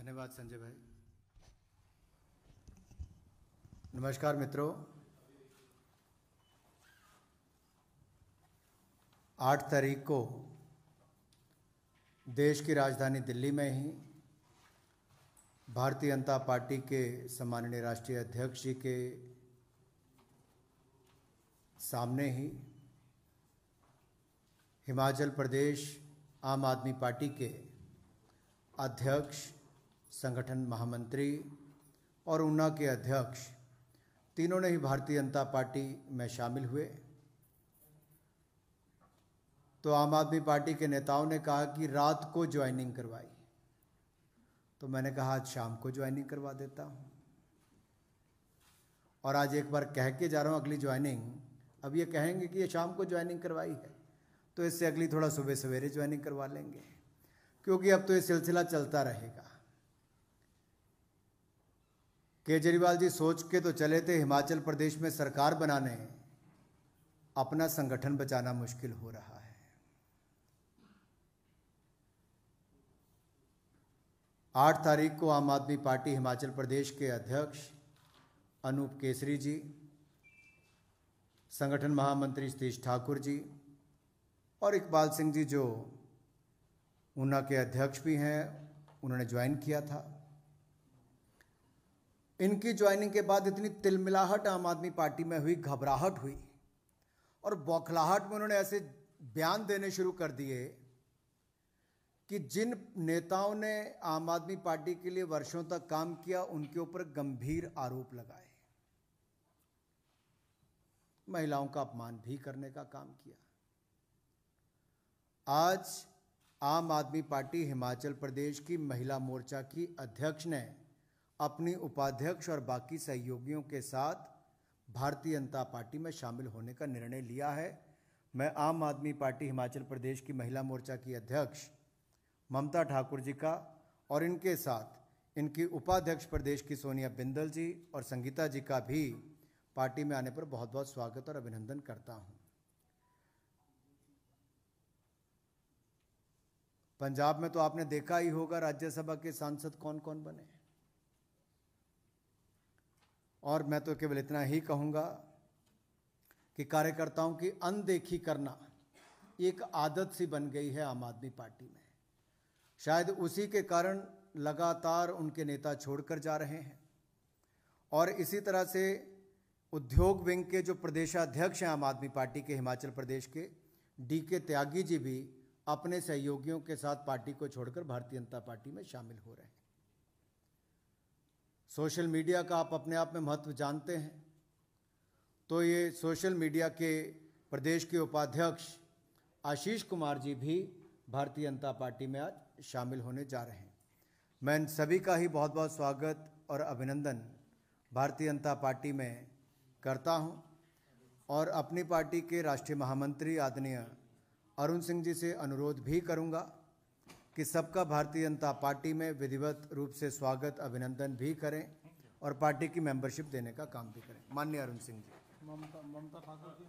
धन्यवाद संजय भाई। नमस्कार मित्रों, 8 तारीख को देश की राजधानी दिल्ली में ही भारतीय जनता पार्टी के सम्माननीय राष्ट्रीय अध्यक्ष जी के सामने ही हिमाचल प्रदेश आम आदमी पार्टी के अध्यक्ष, संगठन महामंत्री और ऊना के अध्यक्ष तीनों ने ही भारतीय जनता पार्टी में शामिल हुए। तो आम आदमी पार्टी के नेताओं ने कहा कि रात को ज्वाइनिंग करवाई, तो मैंने कहा आज शाम को ज्वाइनिंग करवा देता हूँ। और आज एक बार कह के जा रहा हूँ अगली ज्वाइनिंग, अब ये कहेंगे कि ये शाम को ज्वाइनिंग करवाई है, तो इससे अगली थोड़ा सुबह सवेरे ज्वाइनिंग करवा लेंगे, क्योंकि अब तो ये सिलसिला चलता रहेगा। केजरीवाल जी सोच के तो चले थे हिमाचल प्रदेश में सरकार बनाने, अपना संगठन बचाना मुश्किल हो रहा है। 8 तारीख को आम आदमी पार्टी हिमाचल प्रदेश के अध्यक्ष अनूप केसरी जी, संगठन महामंत्री सतीश ठाकुर जी और इकबाल सिंह जी जो ऊना के अध्यक्ष भी हैं, उन्होंने ज्वाइन किया था। इनकी ज्वाइनिंग के बाद इतनी तिलमिलाहट आम आदमी पार्टी में हुई, घबराहट हुई और बौखलाहट में उन्होंने ऐसे बयान देने शुरू कर दिए कि जिन नेताओं ने आम आदमी पार्टी के लिए वर्षों तक काम किया उनके ऊपर गंभीर आरोप लगाए, महिलाओं का अपमान भी करने का काम किया। आज आम आदमी पार्टी हिमाचल प्रदेश की महिला मोर्चा की अध्यक्ष ने अपनी उपाध्यक्ष और बाकी सहयोगियों के साथ भारतीय जनता पार्टी में शामिल होने का निर्णय लिया है। मैं आम आदमी पार्टी हिमाचल प्रदेश की महिला मोर्चा की अध्यक्ष ममता ठाकुर जी का और इनके साथ इनकी उपाध्यक्ष प्रदेश की सोनिया बिंदल जी और संगीता जी का भी पार्टी में आने पर बहुत बहुत स्वागत और अभिनंदन करता हूं। पंजाब में तो आपने देखा ही होगा राज्यसभा के सांसद कौन कौन बने, और मैं तो केवल इतना ही कहूंगा कि कार्यकर्ताओं की अनदेखी करना एक आदत सी बन गई है आम आदमी पार्टी में। शायद उसी के कारण लगातार उनके नेता छोड़कर जा रहे हैं। और इसी तरह से उद्योग विंग के जो प्रदेशाध्यक्ष हैं आम आदमी पार्टी के हिमाचल प्रदेश के, डीके त्यागी जी भी अपने सहयोगियों के साथ पार्टी को छोड़कर भारतीय जनता पार्टी में शामिल हो रहे हैं। सोशल मीडिया का आप अपने आप में महत्व जानते हैं, तो ये सोशल मीडिया के प्रदेश के उपाध्यक्ष आशीष कुमार जी भी भारतीय जनता पार्टी में आज शामिल होने जा रहे हैं। मैं इन सभी का ही बहुत बहुत स्वागत और अभिनंदन भारतीय जनता पार्टी में करता हूं और अपनी पार्टी के राष्ट्रीय महामंत्री आदरणीय अरुण सिंह जी से अनुरोध भी करूंगा कि सबका भारतीय जनता पार्टी में विधिवत रूप से स्वागत अभिनंदन भी करें और पार्टी की मेंबरशिप देने का काम भी करें। माननीय अरुण सिंह जी। ममता ठाकुर जी।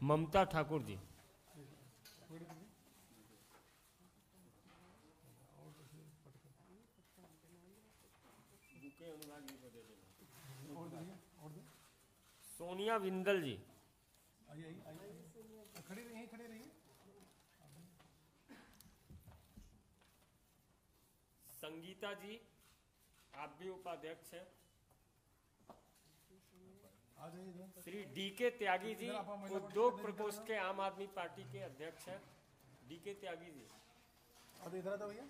ममता ठाकुर जी। सोनिया बिंदल जी। खड़े रहिए। संगीता जी, आप भी उपाध्यक्ष हैं। श्री डीके त्यागी जी, उद्योग प्रकोष्ठ के आम आदमी पार्टी के अध्यक्ष हैं। डीके त्यागी जी। अब इधर आता भैया।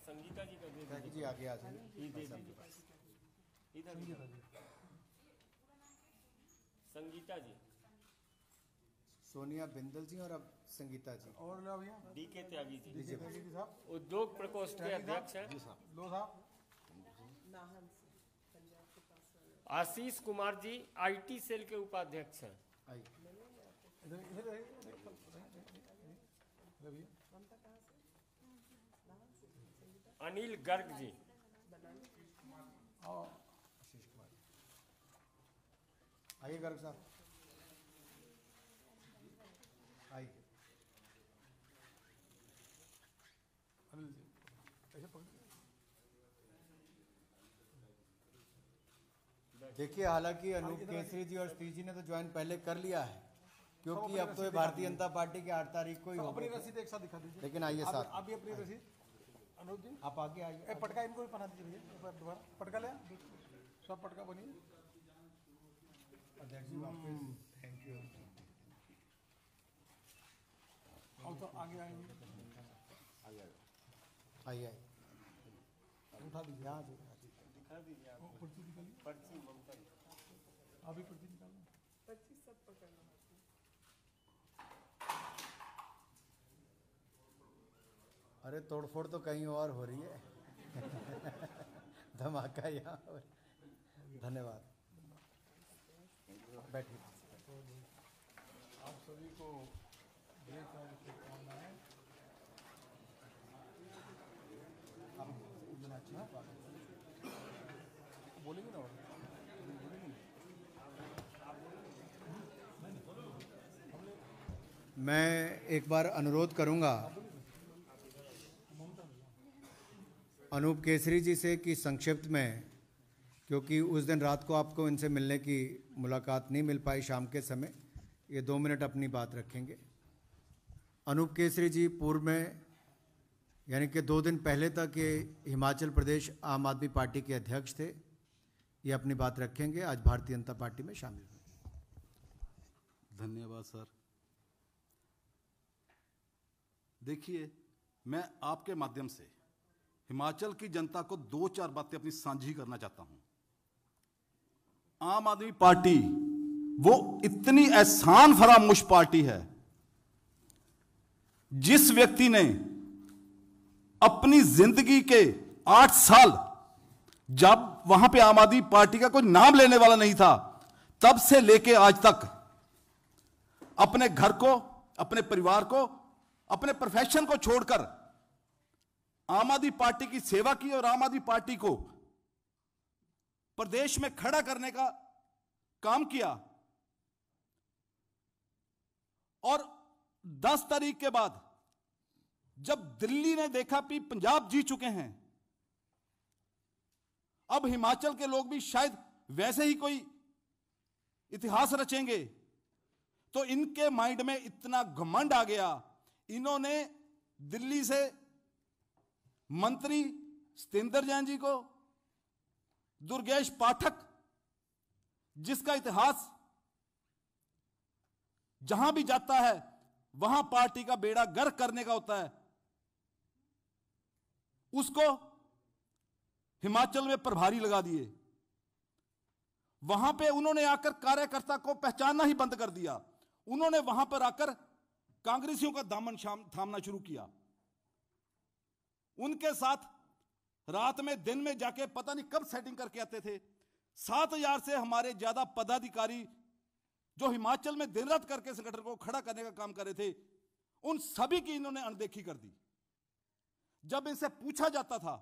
संगीता जी का त्यागी जी आगे आ जाइए। इधर संगीता जी, सोनिया बिंदल जी और अब संगीता जी और लो भैया। डीके त्यागी जी साहब उद्योग प्रकोष्ठ के अध्यक्ष हैं। लो साहब। आशीष कुमार जी आईटी सेल के उपाध्यक्ष हैं। अनिल गर्ग जी। आइए गर्ग साहब, आइए। देखिए, हालांकि अनूप केसरी जी और सतीश जी ने तो ज्वाइन पहले कर लिया है, क्योंकि अब तो ये भारतीय जनता पार्टी की 8 तारीख को ही अपनी होगा। रसीद एक साथ दिखा दीजिए। लेकिन आइए साथ, आप भी अपनी रसीद, अनुज जी आप आगे आइए। पटका इनको भी पहना दीजिए भैया, एक बार दोबारा पटका ले, सब पटका बनिए। अध्यक्ष जी वापस थैंक यू। हम तो आगे आएंगे, आइए उठा दीजिए। यहाँ से दिखा दीजिए आप पर्ची निकालिए, पर्ची ममता जी। अभी पर्ची निकालो। अरे तोड़फोड़ तो कहीं और हो रही है। धमाका यहाँ हो रहा है। धन्यवाद, बैठिए। आप सभी को ढेर सारी शुभकामनाएं। बोलेंगे ना और मैं एक बार अनुरोध करूंगा अनूप केसरी जी से कि संक्षिप्त में, क्योंकि उस दिन रात को आपको इनसे मिलने की मुलाकात नहीं मिल पाई शाम के समय, ये 2 मिनट अपनी बात रखेंगे। अनूप केसरी जी पूर्व में, यानी कि 2 दिन पहले तक ये हिमाचल प्रदेश आम आदमी पार्टी के अध्यक्ष थे। ये अपनी बात रखेंगे, आज भारतीय जनता पार्टी में शामिल हुए। धन्यवाद सर। देखिए, मैं आपके माध्यम से हिमाचल की जनता को 2-4 बातें अपनी साझी करना चाहता हूं। आम आदमी पार्टी वो इतनी एहसान फरामोश पार्टी है, जिस व्यक्ति ने अपनी जिंदगी के 8 साल, जब वहां पे आम आदमी पार्टी का कोई नाम लेने वाला नहीं था, तब से लेके आज तक अपने घर को, अपने परिवार को, अपने प्रोफेशन को छोड़कर आम आदमी पार्टी की सेवा की और आम आदमी पार्टी को प्रदेश में खड़ा करने का काम किया। और 10 तारीख के बाद जब दिल्ली ने देखा कि पंजाब जीत चुके हैं, अब हिमाचल के लोग भी शायद वैसे ही कोई इतिहास रचेंगे, तो इनके माइंड में इतना घमंड आ गया, इन्होंने दिल्ली से मंत्री सतेंद्र जैन जी को, दुर्गेश पाठक, जिसका इतिहास जहां भी जाता है वहां पार्टी का बेड़ा गर्क करने का होता है, उसको हिमाचल में प्रभारी लगा दिए। वहां पे उन्होंने आकर कार्यकर्ता को पहचानना ही बंद कर दिया। उन्होंने वहां पर आकर कांग्रेसियों का दामन थामना शुरू किया। उनके साथ रात में दिन में जाके पता नहीं कब सेटिंग करके आते थे। 7,000 से हमारे ज्यादा पदाधिकारी जो हिमाचल में दिन रात करके संगठन को खड़ा करने का काम कर रहे थे, उन सभी की इन्होंने अनदेखी कर दी। जब इनसे पूछा जाता था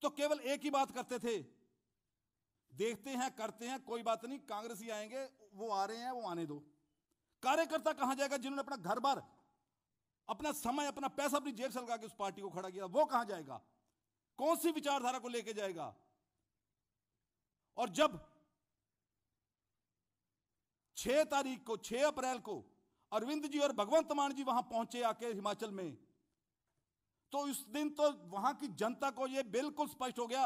तो केवल एक ही बात करते थे, देखते हैं करते हैं, कोई बात नहीं, कांग्रेसी आएंगे, वो आ रहे हैं, वो आने दो। कार्यकर्ता कहां जाएगा जिन्होंने अपना घर बार, अपना समय, अपना पैसा अपनी जेब से लगा के उस पार्टी को खड़ा किया? वो कहां जाएगा? कौन सी विचारधारा को लेके जाएगा? और जब 6 तारीख को, 6 अप्रैल को अरविंद जी और भगवंत मान जी वहां पहुंचे आके हिमाचल में, तो उस दिन तो वहां की जनता को यह बिल्कुल स्पष्ट हो गया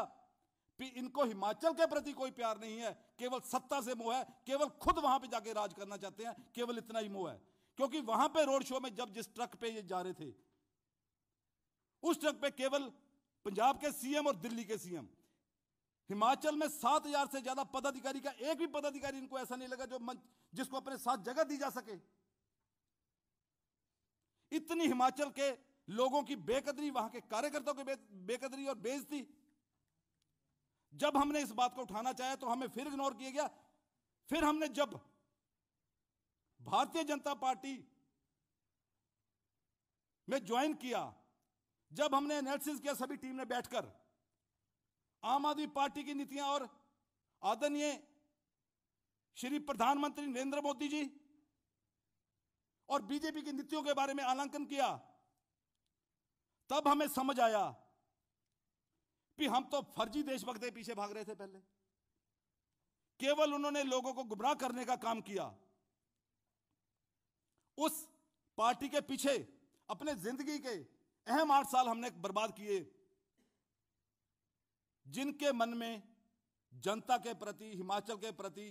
कि इनको हिमाचल के प्रति कोई प्यार नहीं है, केवल सत्ता से मोह है, केवल खुद वहां पे जाके राज करना चाहते हैं, केवल इतना ही मोह है। क्योंकि वहां पे रोड शो में जब जिस ट्रक पे ये जा रहे थे, उस ट्रक पे केवल पंजाब के सीएम और दिल्ली के सीएम, हिमाचल में 7,000 से ज्यादा पदाधिकारी का एक भी पदाधिकारी इनको ऐसा नहीं लगा जो जिसको अपने साथ जगह दी जा सके। इतनी हिमाचल के लोगों की बेकदरी, वहां के कार्यकर्ताओं की बेकदरी और बेइज्जती। जब हमने इस बात को उठाना चाहा तो हमें फिर इग्नोर किया गया। फिर हमने जब भारतीय जनता पार्टी में ज्वाइन किया, जब हमने एनालिसिस किया सभी टीम ने बैठकर, आम आदमी पार्टी की नीतियां और आदरणीय श्री प्रधानमंत्री नरेंद्र मोदी जी और बीजेपी की नीतियों के बारे में आकलन किया, तब हमें समझ आया कि हम तो फर्जी देशभक्त के पीछे भाग रहे थे। पहले केवल उन्होंने लोगों को गुमराह करने का काम किया। उस पार्टी के पीछे अपने जिंदगी के अहम 8 साल हमने बर्बाद किए, जिनके मन में जनता के प्रति, हिमाचल के प्रति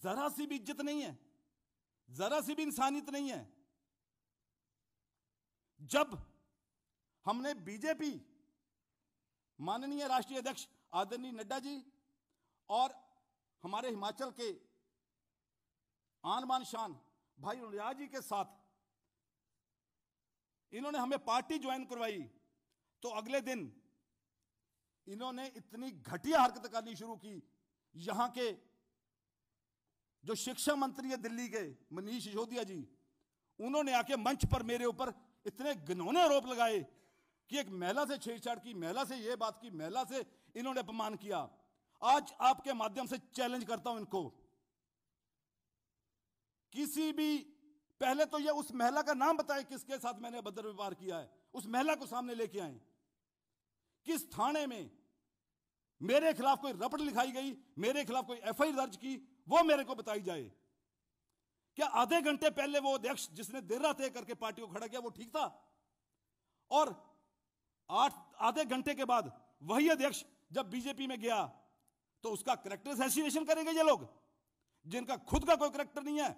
जरा सी भी इज्जत नहीं है, जरा सी भी इंसानियत नहीं है। जब हमने बीजेपी, माननीय राष्ट्रीय अध्यक्ष आदरणीय नड्डा जी और हमारे हिमाचल के आन बान शान भाई उड़ियाल जी के साथ इन्होंने हमें पार्टी ज्वाइन करवाई, तो अगले दिन इन्होंने इतनी घटिया हरकत करनी शुरू की। यहां के जो शिक्षा मंत्री है दिल्ली के, मनीष सिसोदिया जी, उन्होंने आके मंच पर मेरे ऊपर इतने घिनौने आरोप लगाए कि एक महिला से छेड़छाड़ की, महिला से यह बात की, महिला से इन्होंने अपमान किया। आज आपके माध्यम से चैलेंज करता हूं इनको, किसी भी, पहले तो ये उस महिला का नाम बताए किसके साथ मैंने अभद्र व्यवहार किया है, उस महिला को सामने लेके आए। किस थाने में मेरे खिलाफ कोई रपट लिखाई गई, मेरे खिलाफ कोई एफआईआर दर्ज की, वो मेरे को बताई जाए। क्या आधे घंटे पहले वो अध्यक्ष जिसने देर रात तय करके पार्टी को खड़ा किया वो ठीक था? और आधे घंटे के बाद वही अध्यक्ष जब बीजेपी में गया तो उसका कैरेक्टर असैसिनेशन करेंगे ये लोग, जिनका खुद का कोई कैरेक्टर नहीं है।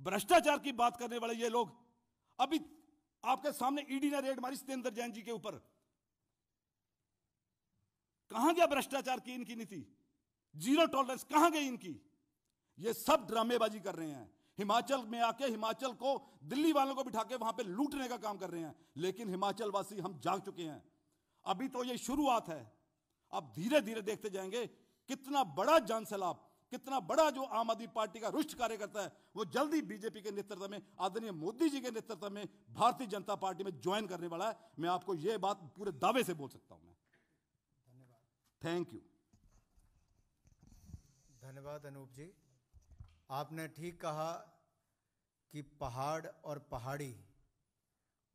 भ्रष्टाचार की बात करने वाले ये लोग। अभी आपके सामने ईडी ने रेड मारी सत्येंद्र जैन जी के ऊपर। कहां गया भ्रष्टाचार की इनकी नीति? जीरो टॉलरेंस कहां गई इनकी? ये सब ड्रामेबाजी कर रहे हैं। हिमाचल में आके हिमाचल को दिल्ली वालों को बिठा के वहां पे लूटने का काम कर रहे हैं। लेकिन हिमाचल वासी हम जाग चुके हैं। अभी तो ये शुरुआत है, अब धीरे धीरे देखते जाएंगे कितना बड़ा जनसैलाब, कितना बड़ा जो आम आदमी पार्टी का रुष्ट कार्यकर्ता है वो जल्दी बीजेपी के नेतृत्व में, आदरणीय मोदी जी के नेतृत्व में भारतीय जनता पार्टी में ज्वाइन करने वाला है। मैं आपको यह बात पूरे दावे से बोल सकता हूं। मैं धन्यवाद। Thank you. धन्यवाद अनूप जी। आपने ठीक कहा कि पहाड़ और पहाड़ी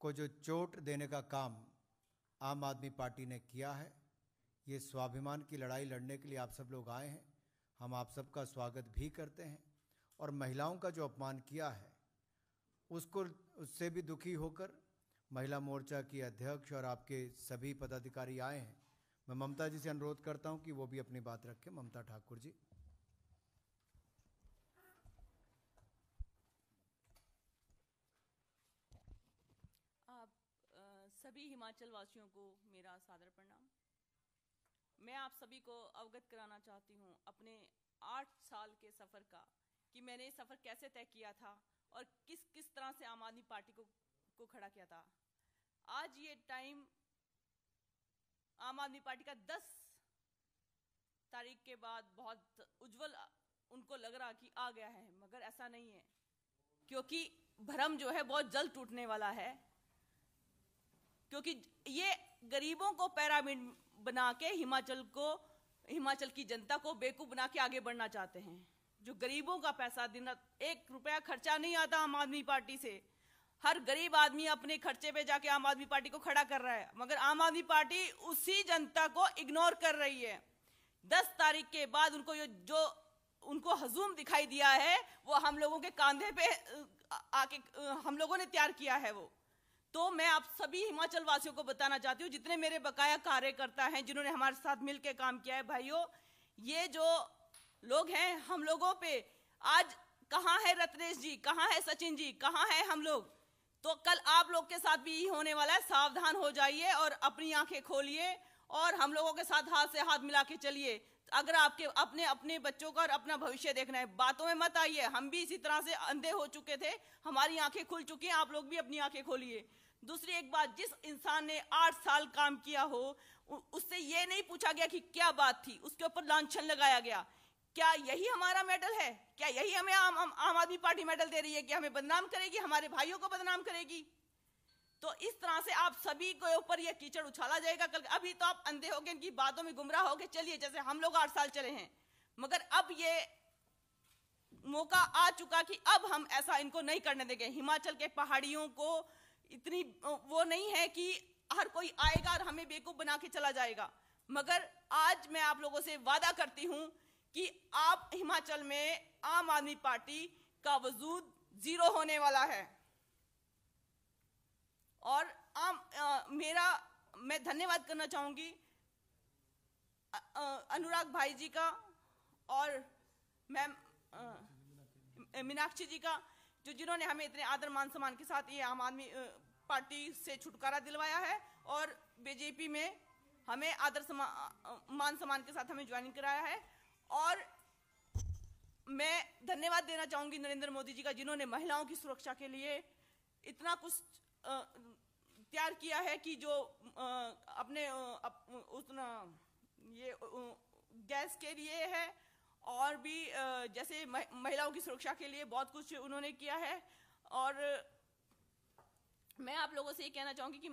को जो चोट देने का काम आम आदमी पार्टी ने किया है, ये स्वाभिमान की लड़ाई लड़ने के लिए आप सब लोग आए हैं। हम आप सबका स्वागत भी करते हैं। और महिलाओं का जो अपमान किया है उससे भी दुखी होकर महिला मोर्चा की अध्यक्ष और आपके सभी पदाधिकारी आए हैं। मैं ममता जी से अनुरोध करता हूं कि वो भी अपनी बात रखें। ममता ठाकुर जी। सभी हिमाचल वासियों को मेरा सादर प्रणाम। मैं आप सभी को अवगत कराना चाहती हूँ अपने 8 साल के सफ़र का, कि मैंने ये सफ़र कैसे तय किया था और किस किस तरह से आम आदमी पार्टी को खड़ा किया था। आज ये टाइम आम आदमी पार्टी का 10 तारीख के बाद बहुत उज्जवल उनको लग रहा कि आ गया है, मगर ऐसा नहीं है, क्योंकि भ्रम जो है बहुत जल्द टूटने वाला है। क्योंकि ये गरीबों को पिरामिड बना के हिमाचल की जनता को बेवकूफ बना के आगे बढ़ना चाहते हैं। जो गरीबों का पैसा, दिन रात 1 रुपया खर्चा नहीं आता आम आदमी पार्टी से। हर गरीब आदमी अपने खर्चे पे जाके आम आदमी पार्टी को खड़ा कर रहा है, मगर आम आदमी पार्टी उसी जनता को इग्नोर कर रही है। 10 तारीख के बाद उनको जो उनको हजूम दिखाई दिया है वो हम लोगों के कांधे पे आके हम लोगों ने तैयार किया है वो। तो मैं आप सभी हिमाचल वासियों को बताना चाहती हूँ, जितने मेरे बकाया कार्यकर्ता हैं जिन्होंने हमारे साथ मिलकर काम किया है, भाइयों, ये जो लोग हैं हम लोगों पे आज कहाँ है रत्नेश जी, कहाँ है सचिन जी, कहाँ है हम लोग? तो कल आप लोग के साथ भी होने वाला है। सावधान हो जाइए और अपनी आंखें खोलिए और हम लोगों के साथ हाथ से हाथ मिला के चलिए। अगर आपके अपने बच्चों का और अपना भविष्य देखना है, बातों में मत आइए। हम भी इसी तरह से अंधे हो चुके थे, हमारी आंखें खुल चुकी हैं, आप लोग भी अपनी आंखें खोलिए। दूसरी एक बात, जिस इंसान ने 8 साल काम किया हो उससे ये नहीं पूछा गया कि क्या बात थी, उसके ऊपर लांछन लगाया गया। क्या यही हमारा मेडल है? क्या यही हमें आम आदमी पार्टी मेडल दे रही है कि हमें बदनाम करेगी, हमारे भाइयों को बदनाम करेगी? तो इस तरह से आप सभी के ऊपर ये कीचड़ उछाला जाएगा। कल अभी तो आप अंधे हो गए, इनकी बातों में गुमराह हो गए, चलिए जैसे हम लोग 8 साल चले हैं, मगर अब ये मौका आ चुका कि अब हम ऐसा इनको नहीं करने देंगे। हिमाचल के पहाड़ियों को इतनी वो नहीं है कि हर कोई आएगा और हमें बेवकूफ बना के चला जाएगा। मगर आज मैं आप लोगों से वादा करती हूं कि आप हिमाचल में आम आदमी पार्टी का वजूद 0 होने वाला है। और मैं धन्यवाद करना चाहूंगी अनुराग भाई जी का और मैम मीनाक्षी जी का, जिन्होंने हमें इतने आदर मान सम्मान के साथ ये आम आदमी पार्टी से छुटकारा दिलवाया है और बीजेपी में हमें आदर मान सम्मान के साथ हमें ज्वाइनिंग कराया है। और मैं धन्यवाद देना चाहूंगी नरेंद्र मोदी जी का, जिन्होंने महिलाओं की सुरक्षा के लिए इतना कुछ तैयार किया है कि जो अपने उतना ये गैस के लिए है और भी जैसे महिलाओं की सुरक्षा के लिए बहुत कुछ उन्होंने किया है। और मैं आप लोगों से ये कहना चाहूंगी कि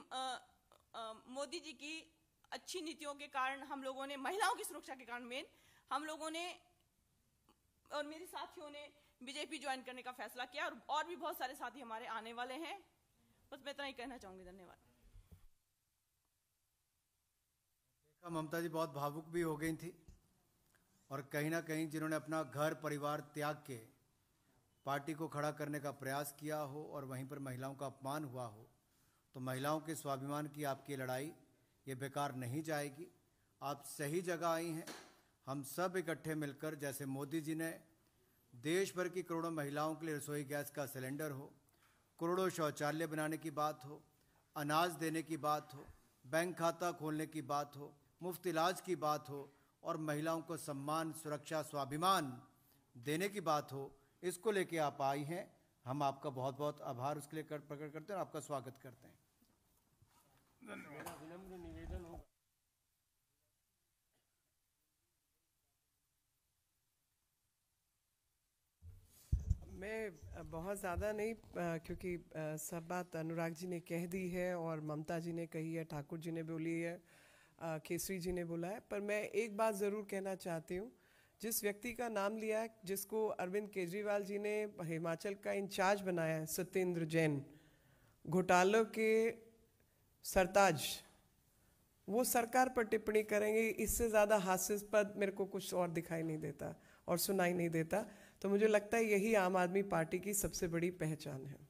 मोदी जी की अच्छी नीतियों के कारण हम लोगों ने, महिलाओं की सुरक्षा के कारण मेन, हम लोगों ने और मेरे साथियों ने बीजेपी ज्वाइन करने का फैसला किया और भी बहुत सारे साथी हमारे आने वाले हैं। बस मैं इतना ही कहना चाहूंगी। धन्यवाद। ममता जी बहुत भावुक भी हो गई थी और कहीं ना कहीं जिन्होंने अपना घर परिवार त्याग के पार्टी को खड़ा करने का प्रयास किया हो और वहीं पर महिलाओं का अपमान हुआ हो, तो महिलाओं के स्वाभिमान की आपकी लड़ाई ये बेकार नहीं जाएगी। आप सही जगह आई हैं। हम सब इकट्ठे मिलकर, जैसे मोदी जी ने देश भर की करोड़ों महिलाओं के लिए रसोई गैस का सिलेंडर हो, करोड़ों शौचालय बनाने की बात हो, अनाज देने की बात हो, बैंक खाता खोलने की बात हो, मुफ्त इलाज की बात हो और महिलाओं को सम्मान, सुरक्षा, स्वाभिमान देने की बात हो, इसको लेके आप आई हैं। हम आपका बहुत बहुत आभार उसके लिए प्रकट करते हैं और आपका स्वागत करते हैं। मेरा विनम्र निवेदन होगा। मैं बहुत ज़्यादा नहीं, क्योंकि सब बात अनुराग जी ने कह दी है और ममता जी ने कही है, ठाकुर जी ने बोली है, केसरी जी ने बोला है। पर मैं एक बात ज़रूर कहना चाहती हूँ। जिस व्यक्ति का नाम लिया है, जिसको अरविंद केजरीवाल जी ने हिमाचल का इंचार्ज बनाया है, सत्येंद्र जैन, घोटालों के सरताज, वो सरकार पर टिप्पणी करेंगे। इससे ज़्यादा हास्यास्पद मेरे को कुछ और दिखाई नहीं देता और सुनाई नहीं देता। तो मुझे लगता है यही आम आदमी पार्टी की सबसे बड़ी पहचान है।